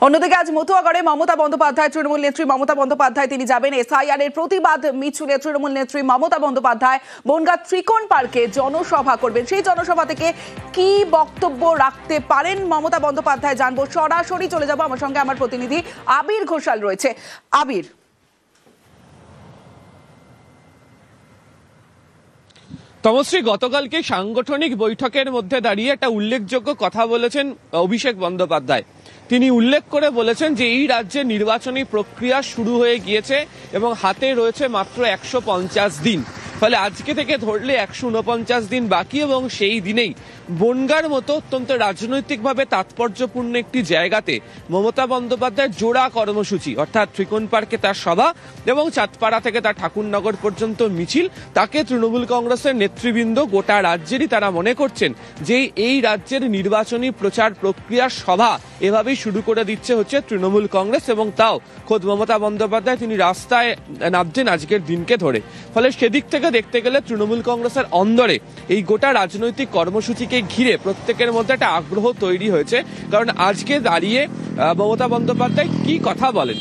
অন্যদিকে আজ মতুয়াগড়ে মমতা বন্দ্যোপাধ্যায় তৃণমূল নেত্রী মমতা বন্দ্যোপাধ্যায় তিনি যাবেন এসআইআর এর প্রতিবাদ মিছিলে। তৃণমূল নেত্রী মমতা বন্দ্যোপাধ্যায় বনগাঁ ত্রিকোণ পার্কে জনসভা করবেন। সেই জনসভা থেকে কি বক্তব্য রাখতে পারেন মমতা বন্দ্যোপাধ্যায় জানবো। সরাসরি চলে যাব, আমার সঙ্গে আমার প্রতিনিধি আবির ঘোষাল রয়েছে। আবির, তমশ্রী, গতকালকে সাংগঠনিক বৈঠকের মধ্যে দাঁড়িয়ে একটা উল্লেখযোগ্য কথা বলেছেন অভিষেক বন্দ্যোপাধ্যায়। তিনি উল্লেখ করে বলেছেন যে এই রাজ্যে নির্বাচনী প্রক্রিয়া শুরু হয়ে গিয়েছে এবং হাতে রয়েছে মাত্র 150 দিন। ফলে আজকে থেকে ধরলে 149 দিন বাকি এবং সেই দিনেই বনগাঁর মতো অত্যন্ত রাজনৈতিকভাবে তাৎপর্যপূর্ণ একটি জায়গাতে মমতা বন্দ্যোপাধ্যায়ের জোড়া কর্মসূচি, অর্থাৎ ত্রিকোণ পার্কে তার সভা এবং চাঁদপাড়া থেকে তার ঠাকুরনগর পর্যন্ত মিছিল, তাকে তৃণমূল কংগ্রেসের নেতৃবৃন্দ গোটা রাজ্যেরই তারা মনে করছেন যে এই রাজ্যের নির্বাচনী প্রচার প্রক্রিয়ার সভা এভাবেই শুরু করে দিচ্ছে হচ্ছে তৃণমূল কংগ্রেস, এবং তাও খোদ মমতা বন্দ্যোপাধ্যায় তিনি রাস্তায় নামছেন আজকের দিনকে ধরে। ফলে সেদিক থেকে দেখতে গেলে তৃণমূল কংগ্রেসের অন্দরে এই গোটা রাজনৈতিক কর্মসূচিকে ঘিরে প্রত্যেকের মধ্যে একটা আগ্রহ তৈরি হয়েছে, কারণ আজকে দাঁড়িয়ে মমতা বন্দ্যোপাধ্যায় কি কথা বলেন।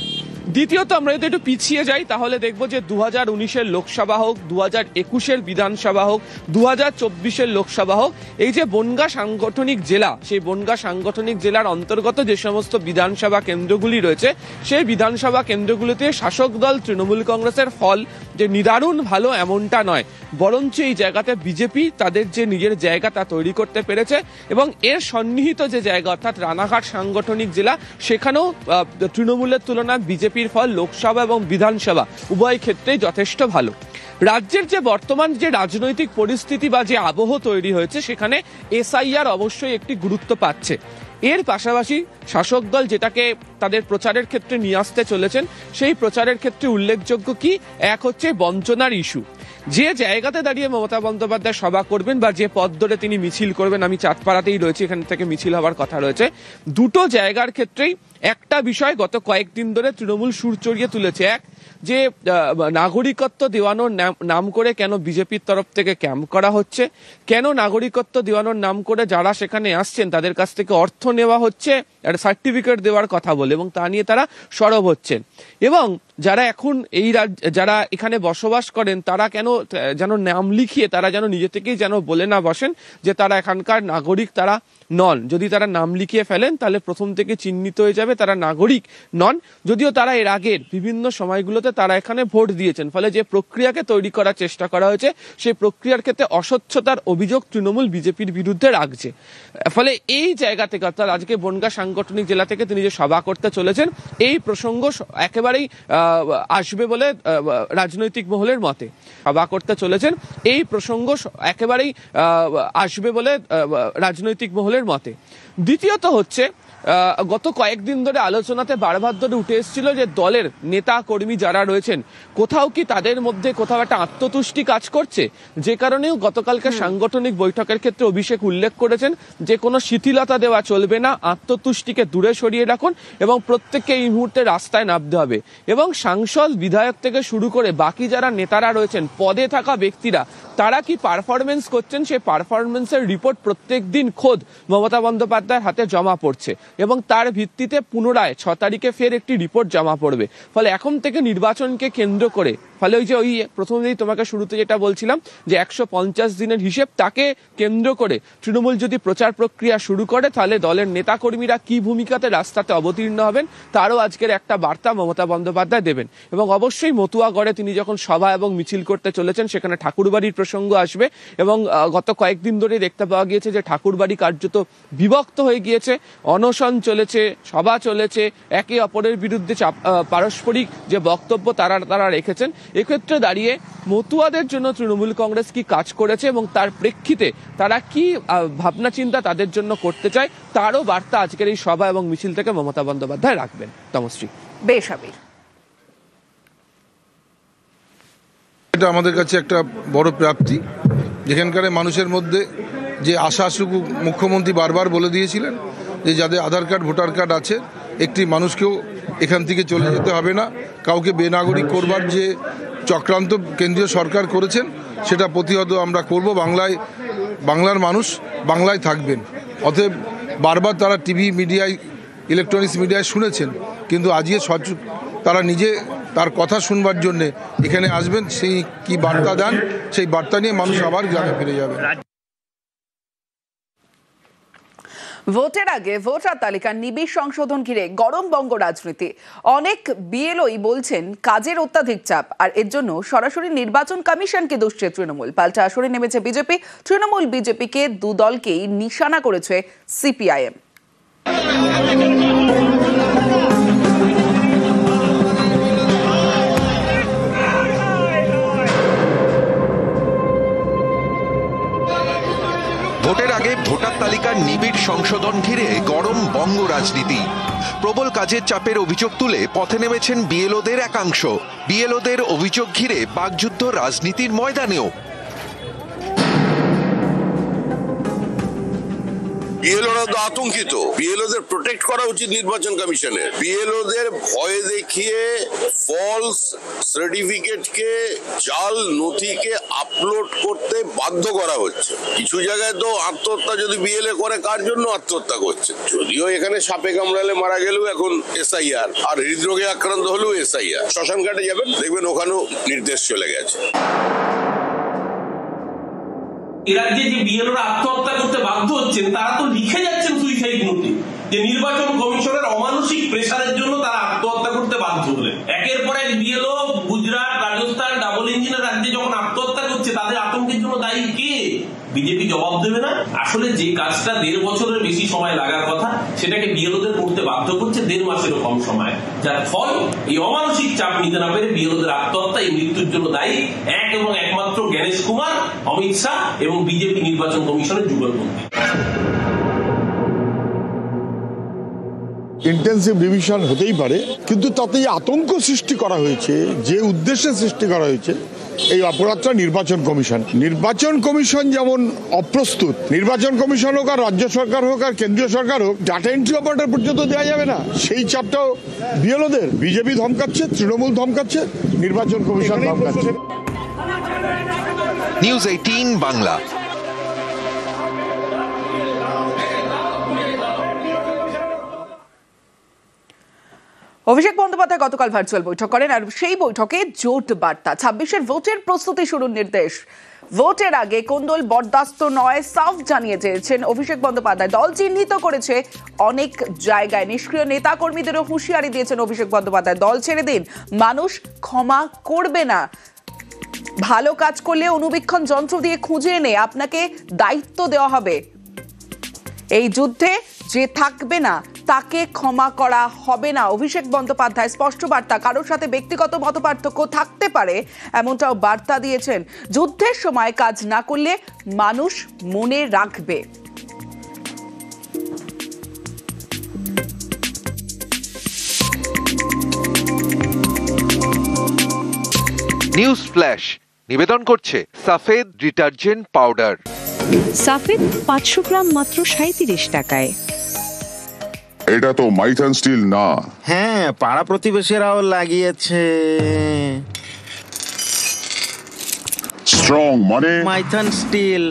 দ্বিতীয়ত, আমরা যদি একটু পিছিয়ে যাই তাহলে দেখবো যে 2019-এর লোকসভা হোক, 2021-এর বিধানসভা হোক, 2024-এর লোকসভা হোক, এই যে বনগাঁ সাংগঠনিক জেলা, সেই বনগাঁ সাংগঠনিক জেলার অন্তর্গত যে সমস্ত বিধানসভা কেন্দ্রগুলি রয়েছে সেই বিধানসভা কেন্দ্রগুলিতে শাসক দল তৃণমূল কংগ্রেসের ফল যে নিদারুণ ভালো এমনটা নয়, বরঞ্চ এই জায়গাতে বিজেপি তাদের যে নিজের জায়গা তা তৈরি করতে পেরেছে এবং এর সন্নিহিত যে জায়গা অর্থাৎ রানাঘাট সাংগঠনিক জেলা, সেখানেও তৃণমূলের তুলনায় বিজেপির ফল লোকসভা এবং বিধানসভা উভয় ক্ষেত্রেই যথেষ্ট ভালো। রাজ্যের যে বর্তমান যে রাজনৈতিক পরিস্থিতি বা যে আবহ তৈরি হয়েছে সেখানে এসআইআর অবশ্যই একটি গুরুত্ব পাচ্ছে। এর পাশাপাশি শাসক দল যেটাকে তাদের প্রচারের ক্ষেত্রে নিয়ে আসতে চলেছেন সেই প্রচারের ক্ষেত্রে উল্লেখযোগ্য কি, এক হচ্ছে বঞ্চনার ইস্যু। যে জায়গাতে দাঁড়িয়ে মমতা বন্দ্যোপাধ্যায় সভা করবেন বা যে পথ ধরে তিনি মিছিল করবেন, আমি চাঁদপাড়াতেই রয়েছে, এখান থেকে মিছিল হওয়ার কথা রয়েছে, দুটো জায়গার ক্ষেত্রেই একটা বিষয় গত কয়েকদিন ধরে তৃণমূল সুর চড়িয়ে তুলেছে। এক, যে নাগরিকত্ব দেওয়ানোর নাম করে কেন বিজেপির তরফ থেকে ক্যাম্প করা হচ্ছে, কেন নাগরিকত্ব দেওয়ানোর নাম করে যারা সেখানে আসছেন তাদের কাছ থেকে অর্থ নেওয়া হচ্ছে একটা সার্টিফিকেট দেওয়ার কথা বলে, এবং তা নিয়ে তারা সরব হচ্ছেন। এবং যারা এখন যারা এখানে বসবাস করেন তারা কেন যেন নাম লিখিয়ে তারা যেন নিজে থেকেই যেন বলে না বসেন যে তারা এখানকার নাগরিক তারা নন। যদি তারা নাম লিখিয়ে ফেলেন তাহলে প্রথম থেকে চিহ্নিত হয়ে যাবে তারা নাগরিক নন, যদিও তারা এর আগের বিভিন্ন সময়গুলোতে তারা এখানে ভোট দিয়েছেন। ফলে যে প্রক্রিয়াকে তৈরি করার চেষ্টা করা হয়েছে সেই প্রক্রিয়ার ক্ষেত্রে অস্বচ্ছতার অভিযোগ তৃণমূল বিজেপির বিরুদ্ধে রাখছে। ফলে এই জায়গা থেকে অর্থাৎ আজকে বনগাঁ সাংগঠনিক জেলা থেকে তিনি যে সভা করতে চলেছেন এই প্রসঙ্গ একেবারেই আসবে বলে রাজনৈতিক মহলের মতে। সভা করতে চলেছেন এই প্রসঙ্গ একেবারেই আসবে বলে রাজনৈতিক মহলের মতে। দ্বিতীয়ত হচ্ছে, গত কয়েকদিন ধরে আলোচনাতে বারবার ধরে উঠে এসেছিল যে দলের নেতা কর্মী যারা রয়েছেন কোথাও কি তাদের মধ্যে কোথাও একটা আত্মতুষ্টি কাজ করছে, যে কারণেও গতকালকে সাংগঠনিক বৈঠকের ক্ষেত্রে অভিষেক উল্লেখ করেছেন যে কোনো শিথিলতা দেওয়া চলবে না, আত্মতুষ্টিকে দূরে সরিয়ে রাখুন এবং প্রত্যেককে এই মুহূর্তে রাস্তায় নামতে হবে। এবং সাংসদ বিধায়ক থেকে শুরু করে বাকি যারা নেতারা রয়েছেন পদে থাকা ব্যক্তিরা তারা কি পারফরমেন্স করছেন সেই পারফরমেন্সের রিপোর্ট প্রত্যেক দিন খোদ মমতা বন্দ্যোপাধ্যায়ের হাতে জমা পড়ছে এবং তার ভিত্তিতে পুনরায় 6 তারিখে ফের একটি রিপোর্ট জমা পড়বে। ফলে এখন থেকে নির্বাচনকে কেন্দ্র করে ফলে ওই প্রথমেই তোমাকে শুরুতে যেটা বলছিলাম যে 150 দিনের হিসেব, তাকে কেন্দ্র করে তৃণমূল যদি প্রচার প্রক্রিয়া শুরু করে তাহলে দলের নেতাকর্মীরা কি ভূমিকাতে রাস্তাতে অবতীর্ণ হবেন তারও আজকের একটা বার্তা মমতা বন্দ্যোপাধ্যায় দেবেন। এবং অবশ্যই মতুয়াগড়ে তিনি যখন সভা এবং মিছিল করতে চলেছেন সেখানে ঠাকুরবাড়ির প্রসঙ্গ আসবে এবং গত কয়েকদিন ধরে দেখতে পাওয়া গিয়েছে যে ঠাকুরবাড়ি কার্যত বিভক্ত হয়ে গিয়েছে, অনশন চলেছে, সভা চলেছে, একে অপরের বিরুদ্ধে পারস্পরিক যে বক্তব্য তারা রেখেছেন। এক্ষেত্রে দাঁড়িয়ে মতুয়াদের জন্য তৃণমূল কংগ্রেস কি কাজ করেছে এবং তার প্রেক্ষিতে তারা কি ভাবনা চিন্তা তাদের জন্য করতে চায় তারও বার্তা আজকের এই সভা এবং মিছিল থেকে মমতা বন্দ্যোপাধ্যায় রাখবেন। তমশ্রী, বেশ আবির, এটা আমাদের কাছে একটা বড় প্রাপ্তি। যেখানকার মানুষের মধ্যে যে আশাটুকু মুখ্যমন্ত্রী বারবার বলে দিয়েছিলেন যে যাদের আধার কার্ড ভোটার কার্ড আছে একটি মানুষকেও এখান থেকে চলে যেতে হবে না, কাউকে বেনাগরিক করবার যে চক্রান্ত কেন্দ্রীয় সরকার করেছেন সেটা প্রতিহত আমরা করব। বাংলার মানুষ বাংলায় থাকবেন। অতএব বারবার তারা টিভি মিডিয়ায় ইলেকট্রনিক্স মিডিয়ায় শুনেছেন, কিন্তু আজকে তারা নিজে তার কথা শুনবার জন্যে এখানে আসবেন। সেই কি বার্তা দেন, সেই বার্তা নিয়ে মানুষ আবার গ্রামে ফিরে যাবে। ভোটের আগে ভোটার তালিকার নিবিড় সংশোধন ঘিরে গরম বঙ্গ রাজনীতি। অনেক বিএলওই বলছেন কাজের অত্যাধিক চাপ, আর এর জন্য সরাসরি নির্বাচন কমিশনকে দুষছে তৃণমূল। পাল্টা আসরে নেমেছে বিজেপি। তৃণমূল বিজেপিকে দু দলকেই নিশানা করেছে সিপিআইএম। ভোটের আগে ভোটার তালিকার নিবিড় সংশোধন ঘিরে গরম বঙ্গ রাজনীতি। প্রবল কাজের চাপের অভিযোগ তুলে পথে নেমেছেন বিএলওদের একাংশ। বিএলওদের অভিযোগ ঘিরে বাকযুদ্ধ রাজনীতির ময়দানেও। বিএলওরা তো আতঙ্কিত। বিএলওদের প্রোটেক্ট করা উচিত নির্বাচন কমিশনের। বিএলওদের ভয় দেখিয়ে ফলস সার্টিফিকেটকে, জাল নথিকে আপলোড করতে বাধ্য করা হচ্ছে। কিছু জায়গায় তো আত্মহত্যা যদি বিএলএ করে, কার জন্য আত্মহত্যা করছে? যদিও এখানে সাপে কামড়ালে মারা গেলেও এখন এসআইআর, আর হৃদরোগে আক্রান্ত হলেও এসআইআর। শ্মশান ঘাটে যাবেন, দেখবেন ওখানেও নির্দেশ চলে গেছে। রাজ্যে যে বিএলওরা আত্মহত্যা করতে বাধ্য হচ্ছেন, তারা তো লিখে যাচ্ছেন সুইসাইড নোটে যে নির্বাচন কমিশনের অমানসিক প্রেসারের জন্য তারা আত্মহত্যা করতে বাধ্য হলেন। একের পর এক বিএলও গুজরাট, রাজস্থান, ডাবল ইঞ্জিনের রাজ্যে যখন আত্মহত্যা করছে, তাদের আতঙ্কের জন্য দায়ী কে? বিজেপি জবাব দেবে না? আসলে যে কাজটা 1.5 বছরের বেশি সময় লাগার কথা, সেটাকে বিএলওদের করতে বাধ্য করছে 1.5 মাসেরও কম সময়। যার ফল এই অমানসিক চাপ নিতে না পেরে বিএলওদের আত্মহত্যা, এই মৃত্যুর জন্য দায়ী এক এবং একমাত্র জ্ঞানেশ কুমার, অমিত শাহ এবং বিজেপি নির্বাচন কমিশনের যুগলবন্দী। ইন্টেন্সিভ রিভিশন হতেই পারে, কিন্তু তাতে আতঙ্ক সৃষ্টি করা হয়েছে, যে উদ্দেশ্যে সৃষ্টি করা হয়েছে, এই অপরাধটা নির্বাচন কমিশন যেমন অপ্রস্তুত, নির্বাচন কমিশন হোক আর রাজ্য সরকার হোক আর কেন্দ্রীয় সরকার হোক, ডাটা এন্ট্রি অপারেটর পর্যন্ত দেওয়া যাবে না। সেই চাপটাও বিএলওদের। বিজেপি ধমকাচ্ছে, তৃণমূল ধমকাচ্ছে, নির্বাচন কমিশন ধমকাচ্ছে। নিউজ 18 বাংলা। অভিষেক বন্দ্যোপাধ্যায় গতকাল ভার্চুয়াল বৈঠক করেন, আর সেই বৈঠকে জোট বার্তা। 26-এর ভোটের প্রস্তুতি শুরুর নির্দেশ। ভোটের আগে কোন্দল বরদাস্ত নয়, সাফ জানিয়ে দিয়েছেন অভিষেক বন্দ্যোপাধ্যায়। দল চিহ্নিত করেছে অনেক জায়গায়। নিষ্ক্রিয় নেতা কর্মীদেরও হুঁশিয়ারি দিয়েছেন অভিষেক বন্দ্যোপাধ্যায়। দল ছেড়ে দিন, মানুষ ক্ষমা করবে না। ভালো কাজ করলে অনুবীক্ষণ যন্ত্র দিয়ে খুঁজে এনে আপনাকে দায়িত্ব দেওয়া হবে। এই যুদ্ধে যে থাকবে না তাকে ক্ষমা করা হবে না। অভিষেক বন্দ্যোপাধ্যায় স্পষ্ট বার্তা। কারোর সাথে ব্যক্তিগত মতপার্থক্য থাকতে পারে, এমনটাও বার্তা দিয়েছেন। যুদ্ধের সময় কাজ না করলে মানুষ মনে রাখবে। নিউজ ফ্ল্যাশ নিবেদন করছে সাফেদ ডিটারজেন্ট পাউডার। সাফেদ 500 গ্রাম মাত্র 37 টাকায়। এটা তো মাইথান স্টিল না? হ্যাঁ, পাড়া প্রতিবেশীরাও লাগিয়েছে। স্ট্রং মানে মাইথান স্টিল।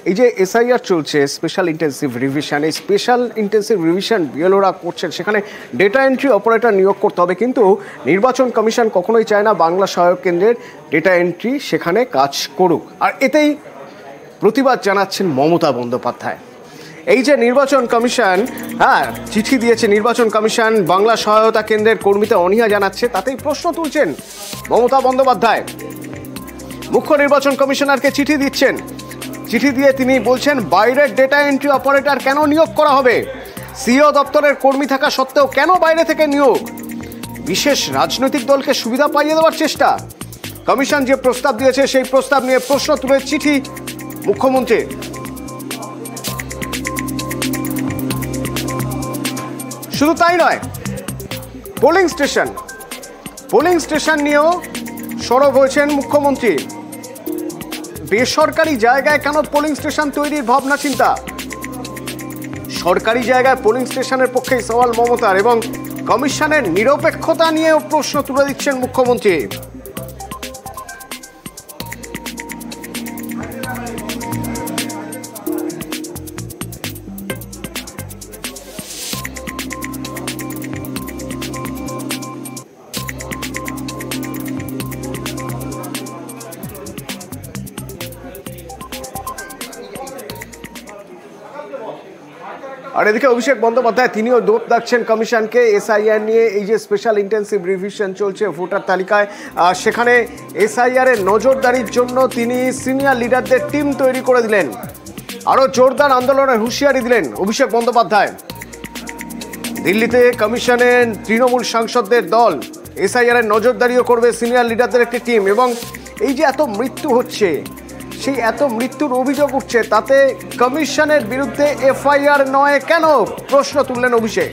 এই যে এসআইআর চলছে, স্পেশাল ইন্টেন্সিভ রিভিশন, এই স্পেশাল ইন্টেন্সিভ রিভিশন বিএলওরা করছেন, সেখানে ডেটা এন্ট্রি অপারেটর নিয়োগ করতে হবে, কিন্তু নির্বাচন কমিশন কখনোই চায় না বাংলা সহায়ক কেন্দ্রের ডেটা এন্ট্রি সেখানে কাজ করুক। আর এতেই প্রতিবাদ জানাচ্ছেন মমতা বন্দ্যোপাধ্যায়। এই যে নির্বাচন কমিশন চিঠি দিয়েছে, নির্বাচন কমিশন বাংলা সহায়তা কেন্দ্রের কর্মীদের অনীহা জানাচ্ছে, তাতেই প্রশ্ন তুলছেন মমতা বন্দ্যোপাধ্যায়। মুখ্য নির্বাচন কমিশনারকে চিঠি দিচ্ছেন। চিঠি দিয়ে তিনি বলছেন, বাইরের ডেটা এন্ট্রি অপারেটর কেন নিয়োগ করা হবে? সিও দপ্তরের কর্মী থাকা সত্ত্বেও কেন বাইরে থেকে নিয়োগ? বিশেষ রাজনৈতিক দলকে সুবিধা পাইয়ে দেওয়ার চেষ্টা। কমিশন যে প্রস্তাব দিয়েছে সেই প্রস্তাব নিয়ে প্রশ্ন তুলে চিঠি মুখ্যমন্ত্রীর। শুধু তাই নয়, পোলিং স্টেশন নিয়েও সরব হয়েছেন মুখ্যমন্ত্রী। বেসরকারি জায়গায় কেন পোলিং স্টেশন তৈরির ভাবনা চিন্তা? সরকারি জায়গায় পোলিং স্টেশনের পক্ষেই সওয়াল মমতার এবং কমিশনের নিরপেক্ষতা নিয়েও প্রশ্ন তুলে দিচ্ছেন মুখ্যমন্ত্রী। আর এদিকে অভিষেক বন্দ্যোপাধ্যায় তিনিও দোপ দাগছেন কমিশনকে এসআইআর নিয়ে। এই যে স্পেশাল ইন্টেন্সিভ রিভিশন চলছে ভোটার তালিকায়, সেখানে এসআইআর এর নজরদারির জন্য তিনি সিনিয়র লিডারদের টিম তৈরি করে দিলেন। আরও জোরদার আন্দোলনের হুঁশিয়ারি দিলেন অভিষেক বন্দ্যোপাধ্যায়। দিল্লিতে কমিশনের তৃণমূল সাংসদদের দল এসআইআর এর নজরদারিও করবে সিনিয়র লিডারদের একটি টিম। এবং এই যে এত মৃত্যু হচ্ছে, সেই এত মৃত্যুর অভিযোগ উঠছে, তাতে কমিশনের বিরুদ্ধে এফআইআর নয় কেন, প্রশ্ন তুললেন অভিষেক।